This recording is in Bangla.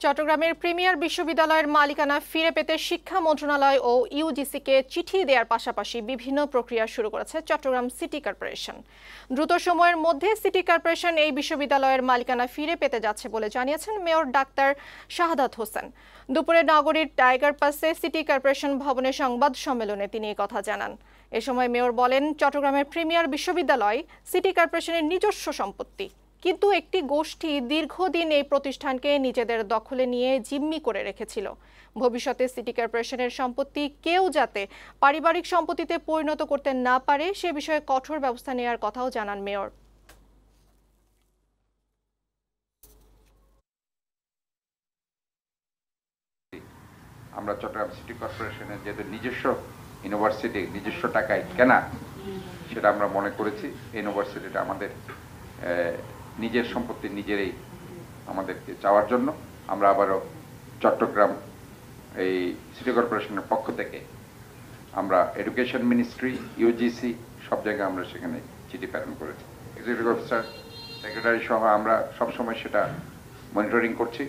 চট্টগ্রামের প্রিমিয়ার বিশ্ববিদ্যালয়ের মালিকানা ফিরে পেতে শিক্ষা মন্ত্রণালয় ও ইউজিসিকে চিঠি দেওয়ার পাশাপাশি বিভিন্ন প্রক্রিয়া শুরু করেছে চট্টগ্রাম সিটি কর্পোরেশন। দ্রুত সময়ের মধ্যে সিটি কর্পোরেশন এই বিশ্ববিদ্যালয়ের মালিকানা ফিরে পেতে যাচ্ছে বলে জানিয়েছেন মেয়র ডাক্তার শাহাদাত হোসেন। দুপুরে নগরীর টাইগার পাসে সিটি কর্পোরেশন ভবনে সংবাদ সম্মেলনে তিনি এই কথা জানান। এ সময় মেয়র বলেন, চট্টগ্রামের প্রিমিয়ার বিশ্ববিদ্যালয় সিটি কর্পোরেশনের নিজস্ব সম্পত্তি, কিন্তু একটি গোষ্ঠী দীর্ঘদিন এই প্রতিষ্ঠানকে নিজেদের দখলে নিয়ে জিম্মি করে রেখেছিল। ভবিষ্যতে সিটি কর্পোরেশনের সম্পত্তি কেউ যাতে পারিবারিক সম্পত্তিতে পরিণত করতে না পারে সে বিষয়ে কঠোর ব্যবস্থা নেওয়ার কথাও জানান মেয়র। আমরা চট্টগ্রাম সিটি কর্পোরেশনের যেহেতু নিজস্ব ইউনিভার্সিটি, নিজস্ব টাকায় কেনা, সেটা আমরা মনে করেছি ইউনিভার্সিটিটা আমাদের নিজের সম্পত্তি নিজেরাই আমাদেরকে চাওয়ার জন্য আমরা আবারও চট্টগ্রাম এই সিটি কর্পোরেশনের পক্ষ থেকে আমরা এডুকেশন মিনিস্ট্রি, ইউজিসি সব জায়গায় আমরা সেখানে চিঠি প্রেরণ করেছি। এক্সিকিউটিভ অফিসার, সেক্রেটারি সহ আমরা সবসময় সেটা মনিটরিং করছি।